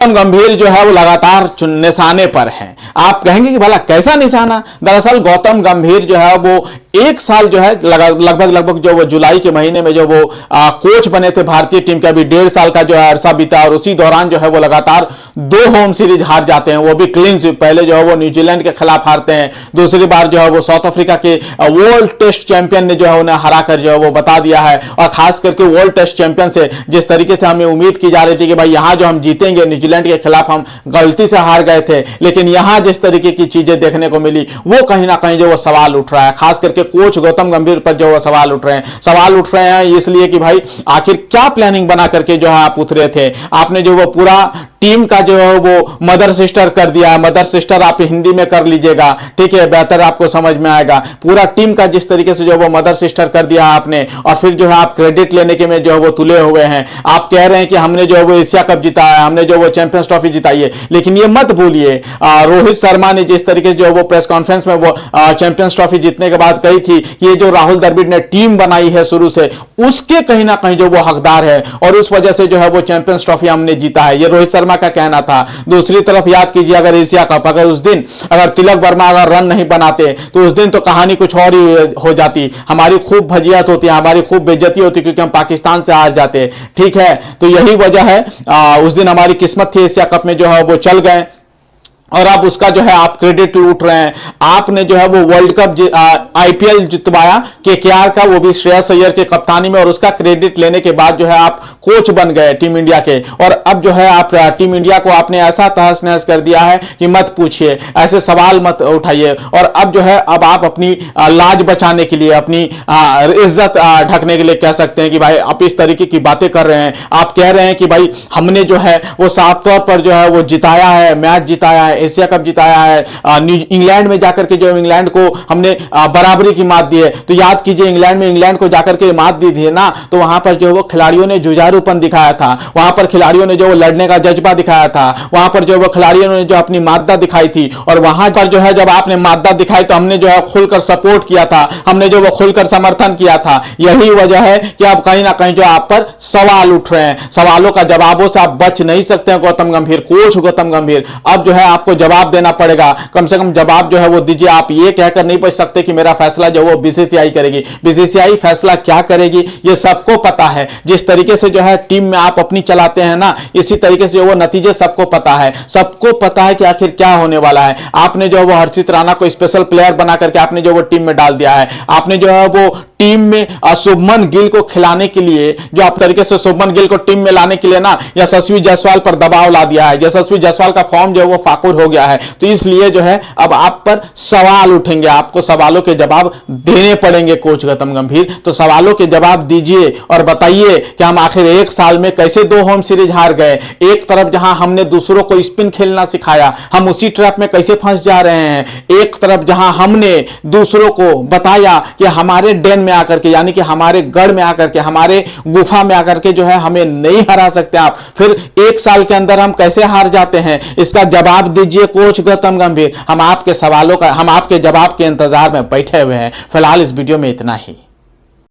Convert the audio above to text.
गौतम गंभीर जो है वो लगातार निशाने पर हैं। आप कहेंगे कि भला कैसा निशाना? दरअसल गौतम गंभीर जो है वो एक साल जो है लगभग जो वो जुलाई के महीने में जो वो कोच बने थे भारतीय टीम के, अभी 1.5 साल का जो है अरसा बीता और उसी दौरान जो है वो लगातार 2 होम सीरीज हार जाते हैं, वो भी क्लीन स्वीप। पहले जो है वो न्यूजीलैंड के खिलाफ हारते हैं, दूसरी बार जो है वो साउथ अफ्रीका के वर्ल्ड टेस्ट चैंपियन ने जो है उन्हें हराकर जो है वो बता दिया है। और खास करके वर्ल्ड टेस्ट चैंपियन से जिस तरीके से हमें उम्मीद की जा रही थी कि भाई यहां जो हम जीतेंगे, न्यूजीलैंड के खिलाफ हम गलती से हार गए थे, लेकिन यहां जिस तरीके की चीजें देखने को मिली वो कहीं ना कहीं जो वो सवाल उठ रहा है। खास करके कोच गौतम गंभीर पर जो वो सवाल उठ रहे हैं इसलिए कि भाई आखिर क्या प्लानिंग बना करके जो है आप उतरे थे? आपने जो वो पूरा टीम का जो है वो मदर सिस्टर कर दिया है। मदर सिस्टर आप हिंदी में कर लीजिएगा, ठीक है, बेहतर आपको समझ में आएगा। पूरा टीम का जिस तरीके से जो वो मदर सिस्टर कर दिया आपने, और फिर जो है आप क्रेडिट लेने के में जो है वो तुले हुए हैं। आप कह रहे हैं कि हमने जो है वो एशिया कप जिताया है, हमने जो वो चैंपियंस ट्रॉफी जिताई है, लेकिन ये मत भूलिए रोहित शर्मा ने जिस तरीके से जो वो प्रेस कॉन्फ्रेंस में वो चैंपियंस ट्रॉफी जीतने के बाद कही थी कि ये जो राहुल द्रविड़ ने टीम बनाई है शुरू से, उसके कहीं ना कहीं जो वो हकदार है और उस वजह से जो है वो चैंपियंस ट्रॉफी हमने जीता है, ये रोहित शर्मा का कहना था। दूसरी तरफ याद कीजिए, अगर एशिया कप अगर उस दिन अगर तिलक वर्मा अगर रन नहीं बनाते तो उस दिन तो कहानी कुछ और ही हो जाती, हमारी खूब भजियत होती, हमारी खूब बेइज्जती होती, क्योंकि हम पाकिस्तान से हार जाते, ठीक है। तो यही वजह है, उस दिन हमारी किस्मत थी, एशिया कप में जो है वो चल गए और अब उसका जो है आप क्रेडिट लूट रहे हैं। आपने जो है वो वर्ल्ड कप आईपीएल जितवाया केकेआर का, वो भी श्रेयस अय्यर के कप्तानी में, और उसका क्रेडिट लेने के बाद जो है आप कोच बन गए टीम इंडिया के। और अब जो है आप टीम इंडिया को आपने ऐसा तहस नहस कर दिया है कि मत पूछिए, ऐसे सवाल मत उठाइए। और अब जो है अब आप अपनी लाज बचाने के लिए, अपनी इज्जत ढकने के लिए कह सकते हैं कि भाई आप इस तरीके की बातें कर रहे हैं। आप कह रहे हैं कि भाई हमने जो है वो साफ तौर पर जो है वो जिताया है, मैच जिताया है, एशिया कप जिताया है, इंग्लैंड में जाकर के जो इंग्लैंड को हमने बराबरी की मात दी है। तो याद कीजिए, इंग्लैंड में इंग्लैंड को जाकर के मात दी थी ना, तो वहां पर जो वो खिलाड़ियों ने जुझारूपन दिखाया था, वहां पर खिलाड़ियों ने जो वो लड़ने का जज्बा दिखाया था, वहां पर जो वो खिलाड़ियों ने जो अपनी माददा दिखाई थी, और वहां पर जो है जब आपने माददा दिखाई तो हमने जो है खुलकर सपोर्ट किया था, हमने जो वो खुलकर समर्थन किया था। यही वजह है कि अब कहीं ना कहीं जो आप पर सवाल उठ रहे हैं, सवालों का जवाबों से आप बच नहीं सकते हैं। गौतम गंभीर, कोच गौतम गंभीर, अब जो है आपको जवाब देना पड़ेगा। कम से कम जवाब जो है वो दीजिए। आप ये कहकर नहीं बच सकते कि मेरा फैसला जो वो बीसीसीआई करेगी। बीसीसीआई फैसला क्या करेगी ये सबको पता है। जिस तरीके से जो है टीम में आप अपनी चलाते हैं ना, इसी तरीके से वो नतीजे सबको पता है। सबको पता है कि आखिर क्या होने वाला है। आपने जो है वो हर्षित राणा को स्पेशल प्लेयर बना करके आपने जो वो टीम में डाल दिया है। आपने जो है वो टीम में शुभमन गिल को खिलाने के लिए, जो आप तरीके से शुभमन गिल को टीम में लाने के लिए ना यशस्वी जायसवाल पर दबाव ला दिया है। यशस्वी जायसवाल का फॉर्म जो है वो फाकुर हो गया है। तो इसलिए जो है अब आप पर सवाल उठेंगे, आपको सवालों के जवाब देने पड़ेंगे कोच गौतम गंभीर। तो सवालों के जवाब दीजिए और बताइए कि हम आखिर 1 साल में कैसे 2 होम सीरीज हार गए। एक तरफ जहां हमने दूसरों को स्पिन खेलना सिखाया, हम उसी ट्रैप में कैसे फंस जा रहे हैं। एक तरफ जहां हमने दूसरों को बताया कि हमारे डेन में आकर के, यानी कि हमारे गढ़ में आकर के, हमारे गुफा में आकर के जो है हमें नहीं हरा सकते आप, फिर 1 साल के अंदर हम कैसे हार जाते हैं। इसका जवाब दीजिए कोच गौतम गंभीर। हम आपके सवालों का, हम आपके जवाब के इंतजार में बैठे हुए हैं। फिलहाल इस वीडियो में इतना ही।